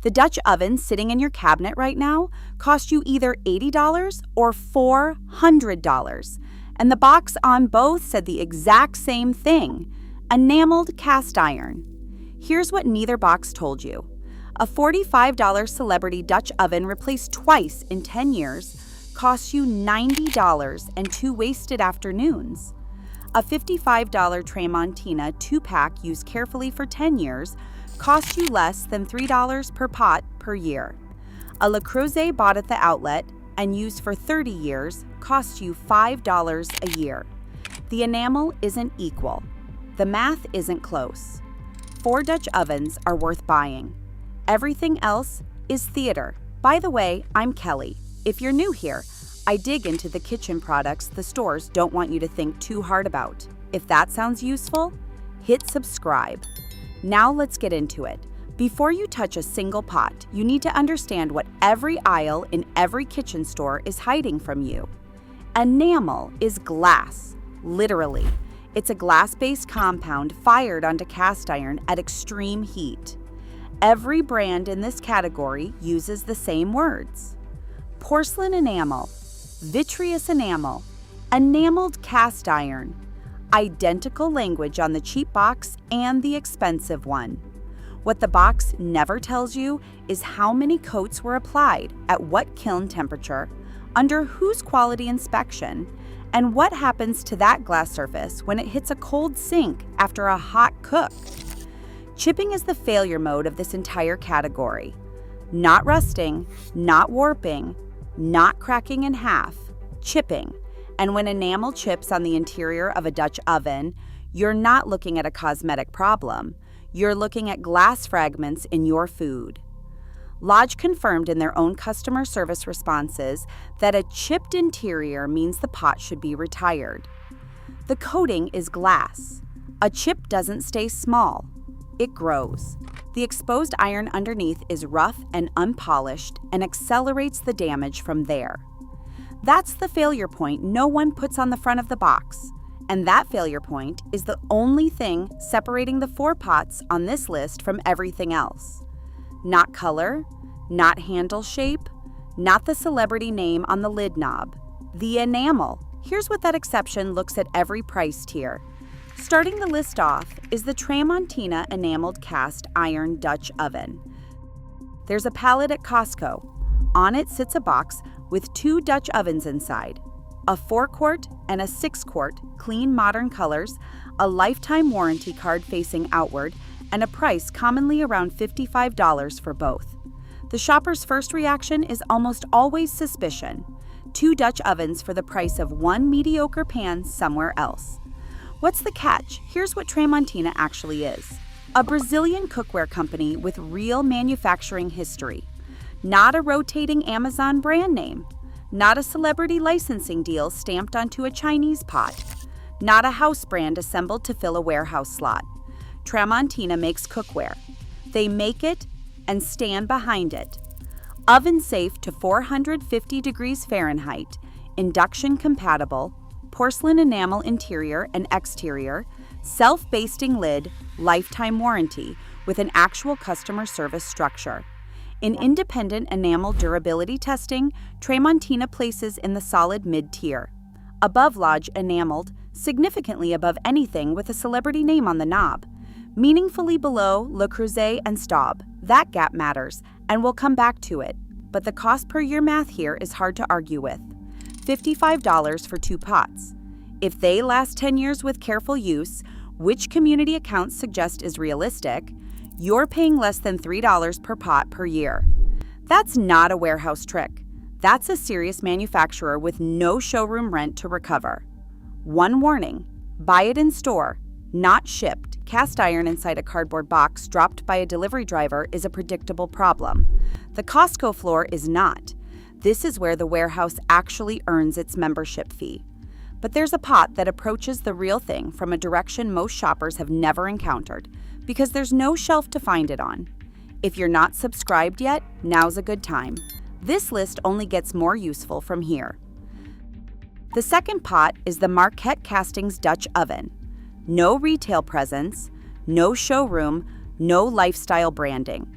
The Dutch oven sitting in your cabinet right now cost you either $80 or $400, and the box on both said the exact same thing: enameled cast iron. Here's what neither box told you. A $45 celebrity Dutch oven replaced twice in 10 years costs you $90 and 2 wasted afternoons. A $55 Tramontina 2-pack used carefully for 10 years costs you less than $3 per pot per year. A Le Creuset bought at the outlet and used for 30 years costs you $5 a year. The enamel isn't equal. The math isn't close. 4 Dutch ovens are worth buying. Everything else is theater. By the way, I'm Kelly. If you're new here, I dig into the kitchen products the stores don't want you to think too hard about. If that sounds useful, hit subscribe. Now let's get into it. Before you touch a single pot, you need to understand what every aisle in every kitchen store is hiding from you. Enamel is glass, literally. It's a glass-based compound fired onto cast iron at extreme heat. Every brand in this category uses the same words: porcelain enamel, vitreous enamel, enameled cast iron. Identical language on the cheap box and the expensive one. What the box never tells you is how many coats were applied, at what kiln temperature, under whose quality inspection, and what happens to that glass surface when it hits a cold sink after a hot cook. Chipping is the failure mode of this entire category. Not rusting, not warping, not cracking in half, chipping. And when enamel chips on the interior of a Dutch oven, you're not looking at a cosmetic problem. You're looking at glass fragments in your food. Lodge confirmed in their own customer service responses that a chipped interior means the pot should be retired. The coating is glass. A chip doesn't stay small. It grows. The exposed iron underneath is rough and unpolished and accelerates the damage from there. That's the failure point no one puts on the front of the box. And that failure point is the only thing separating the 4 pots on this list from everything else. Not color, not handle shape, not the celebrity name on the lid knob. The enamel. Here's what that exception looks at every price tier. Starting the list off is the Tramontina enameled cast iron Dutch oven. There's a pallet at Costco. On it sits a box with 2 Dutch ovens inside, a 4-quart and a 6-quart, clean modern colors, a lifetime warranty card facing outward, and a price commonly around $55 for both. The shopper's first reaction is almost always suspicion. 2 Dutch ovens for the price of 1 mediocre pan somewhere else. What's the catch? Here's what Tramontina actually is. A Brazilian cookware company with real manufacturing history. Not a rotating Amazon brand name. Not a celebrity licensing deal stamped onto a Chinese pot. Not a house brand assembled to fill a warehouse slot. Tramontina makes cookware. They make it and stand behind it. Oven safe to 450 degrees Fahrenheit, induction compatible, porcelain enamel interior and exterior, self-basting lid, lifetime warranty with an actual customer service structure. In independent enamel durability testing, Tramontina places in the solid mid-tier. Above Lodge enameled, significantly above anything with a celebrity name on the knob. Meaningfully below Le Creuset and Staub. That gap matters, and we'll come back to it. But the cost per year math here is hard to argue with. $55 for 2 pots. If they last 10 years with careful use, which community accounts suggest is realistic, you're paying less than $3 per pot per year. That's not a warehouse trick. That's a serious manufacturer with no showroom rent to recover. One warning: buy it in store, not shipped. Cast iron inside a cardboard box dropped by a delivery driver is a predictable problem. The Costco floor is not. This is where the warehouse actually earns its membership fee. But there's a pot that approaches the real thing from a direction most shoppers have never encountered, because there's no shelf to find it on. If you're not subscribed yet, now's a good time. This list only gets more useful from here. The second pot is the Marquette Castings Dutch Oven. No retail presence, no showroom, no lifestyle branding.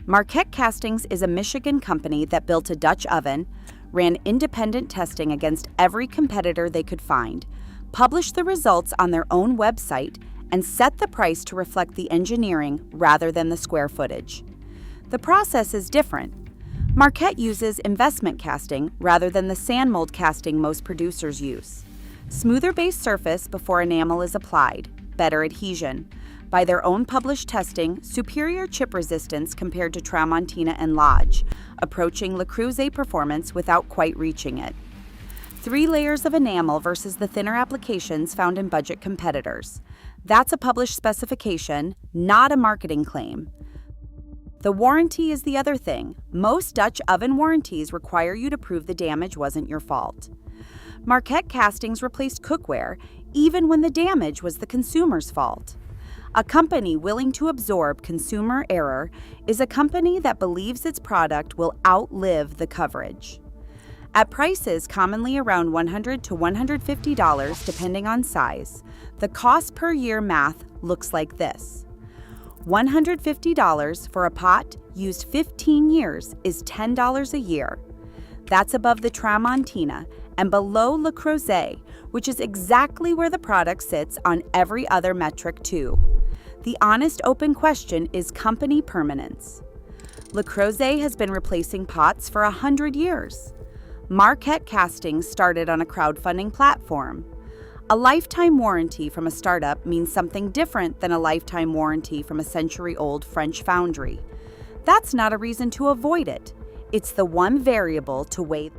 Marquette Castings is a Michigan company that built a Dutch oven, ran independent testing against every competitor they could find, published the results on their own website, and set the price to reflect the engineering rather than the square footage. The process is different. Marquette uses investment casting rather than the sand mold casting most producers use. Smoother base surface before enamel is applied, better adhesion. By their own published testing, superior chip resistance compared to Tramontina and Lodge, approaching Le Creuset performance without quite reaching it. 3 layers of enamel versus the thinner applications found in budget competitors. That's a published specification, not a marketing claim. The warranty is the other thing. Most Dutch oven warranties require you to prove the damage wasn't your fault. Marquette Castings replaced Cookware even when the damage was the consumer's fault. A company willing to absorb consumer error is a company that believes its product will outlive the coverage. At prices commonly around $100 to $150 depending on size, the cost per year math looks like this. $150 for a pot used 15 years is $10 a year. That's above the Tramontina and below Le Creuset, which is exactly where the product sits on every other metric too. The honest open question is company permanence. Le Creuset has been replacing pots for 100 years. Marquette Castings started on a crowdfunding platform. A lifetime warranty from a startup means something different than a lifetime warranty from a century-old French foundry. That's not a reason to avoid it. It's the one variable to weigh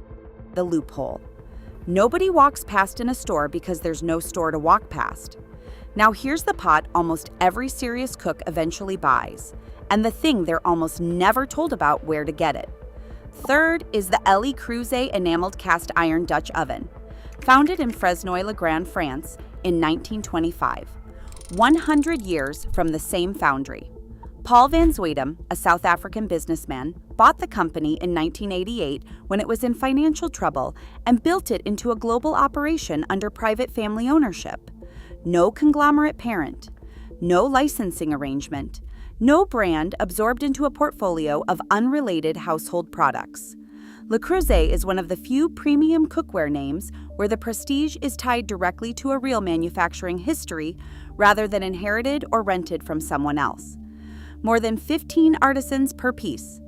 the loophole. Nobody walks past in a store because there's no store to walk past. Now here's the pot almost every serious cook eventually buys, and the thing they're almost never told about where to get it. Third is the Le Creuset enameled cast iron Dutch oven, founded in Fresnoy-le-Grand, France in 1925, 100 years from the same foundry. Paul van Zweedam, a South African businessman, bought the company in 1988 when it was in financial trouble and built it into a global operation under private family ownership. No conglomerate parent, no licensing arrangement, no brand absorbed into a portfolio of unrelated household products. Le Creuset is one of the few premium cookware names where the prestige is tied directly to a real manufacturing history rather than inherited or rented from someone else. More than 15 artisans per piece.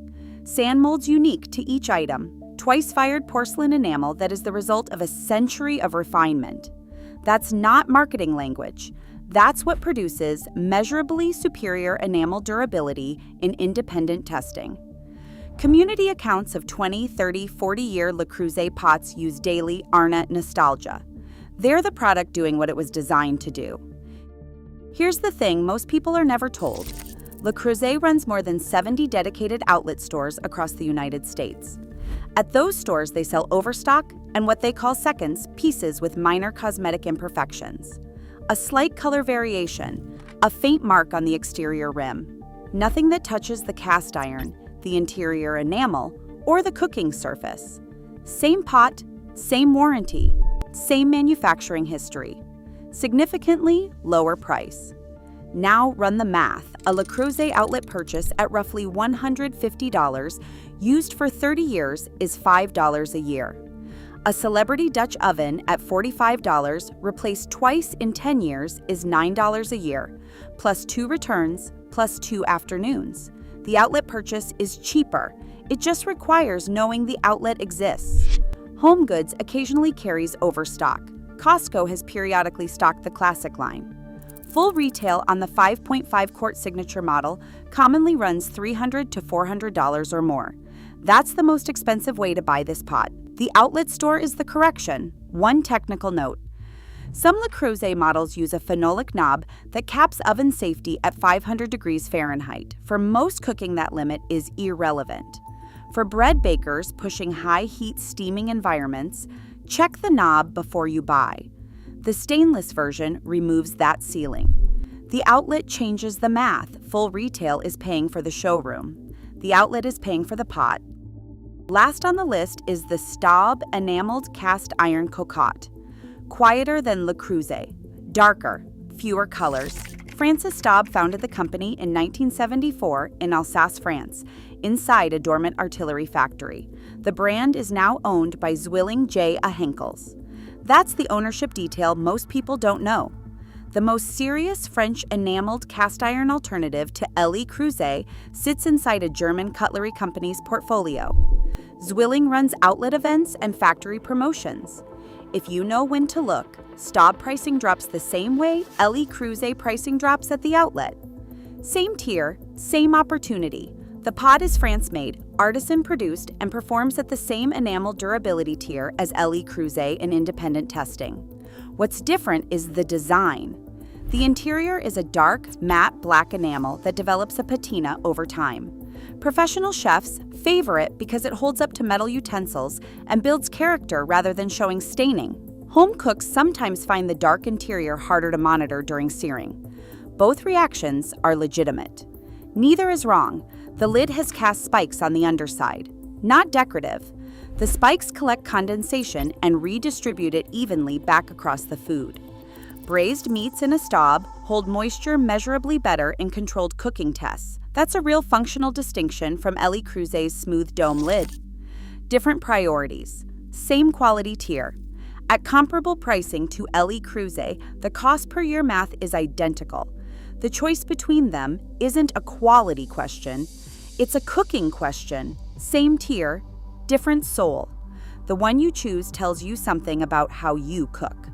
Sand molds unique to each item, twice-fired porcelain enamel that is the result of a century of refinement. That's not marketing language. That's what produces measurably superior enamel durability in independent testing. Community accounts of 20, 30, 40-year Le Creuset pots use daily Arna nostalgia. They're the product doing what it was designed to do. Here's the thing most people are never told. Le Creuset runs more than 70 dedicated outlet stores across the United States. At those stores, they sell overstock and what they call seconds, pieces with minor cosmetic imperfections. A slight color variation, a faint mark on the exterior rim. Nothing that touches the cast iron, the interior enamel, or the cooking surface. Same pot, same warranty, same manufacturing history. Significantly lower price. Now run the math. A Le Creuset outlet purchase at roughly $150 used for 30 years is $5 a year. A celebrity Dutch oven at $45 replaced twice in 10 years is $9 a year, plus 2 returns, plus 2 afternoons. The outlet purchase is cheaper. It just requires knowing the outlet exists. Home Goods occasionally carries overstock. Costco has periodically stocked the classic line. Full retail on the 5.5 quart signature model commonly runs $300 to $400 or more. That's the most expensive way to buy this pot. The outlet store is the correction. One technical note. Some Le Creuset models use a phenolic knob that caps oven safety at 500 degrees Fahrenheit. For most cooking, that limit is irrelevant. For bread bakers pushing high heat steaming environments, check the knob before you buy. The stainless version removes that sealing. The outlet changes the math. Full retail is paying for the showroom. The outlet is paying for the pot. Last on the list is the Staub enameled cast iron cocotte. Quieter than Le Creuset, darker, fewer colors, Francis Staub founded the company in 1974 in Alsace, France, inside a dormant artillery factory. The brand is now owned by Zwilling J. A. Henkels. That's the ownership detail most people don't know. The most serious French enameled cast iron alternative to Le Creuset sits inside a German cutlery company's portfolio. Zwilling runs outlet events and factory promotions. If you know when to look, Staub pricing drops the same way Le Creuset pricing drops at the outlet. Same tier, same opportunity. The pot is France-made, artisan-produced, and performs at the same enamel durability tier as Le Creuset in independent testing. What's different is the design. The interior is a dark, matte black enamel that develops a patina over time. Professional chefs favor it because it holds up to metal utensils and builds character rather than showing staining. Home cooks sometimes find the dark interior harder to monitor during searing. Both reactions are legitimate. Neither is wrong. The lid has cast spikes on the underside. Not decorative. The spikes collect condensation and redistribute it evenly back across the food. Braised meats in a Staub hold moisture measurably better in controlled cooking tests. That's a real functional distinction from Le Creuset's smooth dome lid. Different priorities. Same quality tier. At comparable pricing to Le Creuset, the cost per year math is identical. The choice between them isn't a quality question, it's a cooking question. Same tier, different soul. The one you choose tells you something about how you cook.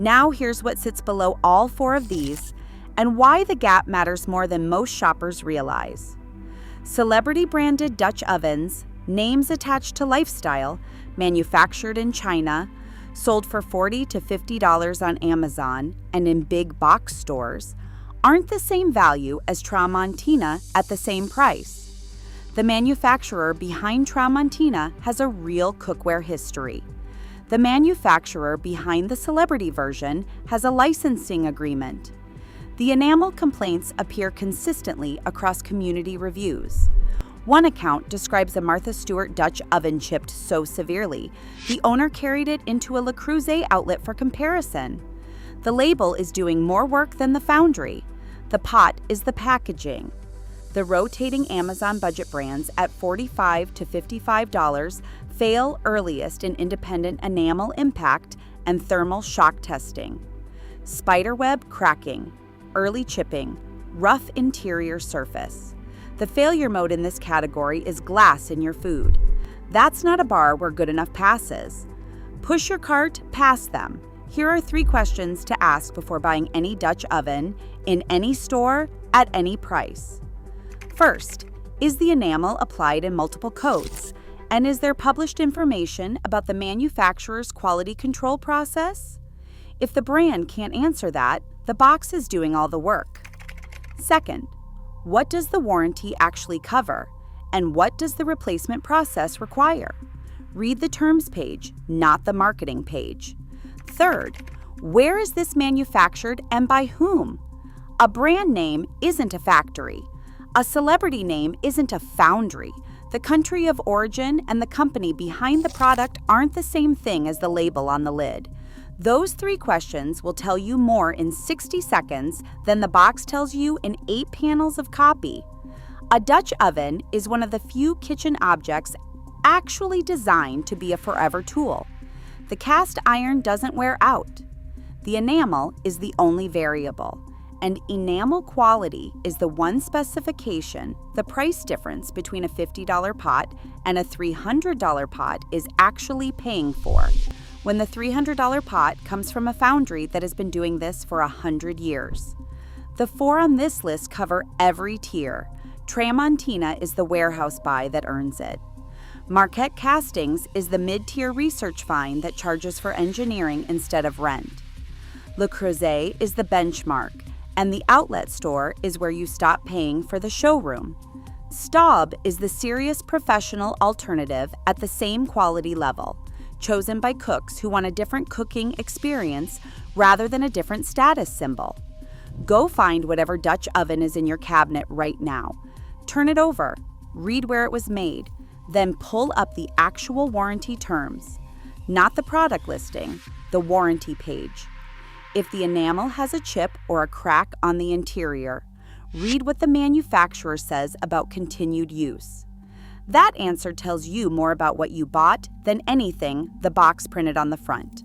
Now here's what sits below all four of these and why the gap matters more than most shoppers realize. Celebrity-branded Dutch ovens, names attached to lifestyle, manufactured in China, sold for $40 to $50 on Amazon and in big box stores, aren't the same value as Tramontina at the same price. The manufacturer behind Tramontina has a real cookware history. The manufacturer behind the celebrity version has a licensing agreement. The enamel complaints appear consistently across community reviews. One account describes a Martha Stewart Dutch oven chipped so severely, the owner carried it into a Le Creuset outlet for comparison. The label is doing more work than the foundry. The pot is the packaging. The rotating Amazon budget brands at $45 to $55 fail earliest in independent enamel impact and thermal shock testing. Spiderweb cracking, early chipping, rough interior surface. The failure mode in this category is glass in your food. That's not a bar where good enough passes. Push your cart past them. Here are 3 questions to ask before buying any Dutch oven, in any store, at any price. First, is the enamel applied in multiple coats? And is there published information about the manufacturer's quality control process? If the brand can't answer that, the box is doing all the work. Second, what does the warranty actually cover? And what does the replacement process require? Read the terms page, not the marketing page. Third, where is this manufactured and by whom? A brand name isn't a factory. A celebrity name isn't a foundry. The country of origin and the company behind the product aren't the same thing as the label on the lid. Those 3 questions will tell you more in 60 seconds than the box tells you in 8 panels of copy. A Dutch oven is one of the few kitchen objects actually designed to be a forever tool. The cast iron doesn't wear out. The enamel is the only variable, and enamel quality is the one specification the price difference between a $50 pot and a $300 pot is actually paying for, when the $300 pot comes from a foundry that has been doing this for 100 years. The 4 on this list cover every tier. Tramontina is the warehouse buy that earns it. Marquette Castings is the mid-tier research find that charges for engineering instead of rent. Le Creuset is the benchmark, and the outlet store is where you stop paying for the showroom. Staub is the serious professional alternative at the same quality level, chosen by cooks who want a different cooking experience rather than a different status symbol. Go find whatever Dutch oven is in your cabinet right now. Turn it over, read where it was made, then pull up the actual warranty terms. Not the product listing, the warranty page. If the enamel has a chip or a crack on the interior, read what the manufacturer says about continued use. That answer tells you more about what you bought than anything the box printed on the front.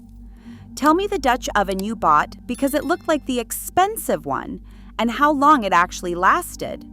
Tell me the Dutch oven you bought because it looked like the expensive one and how long it actually lasted.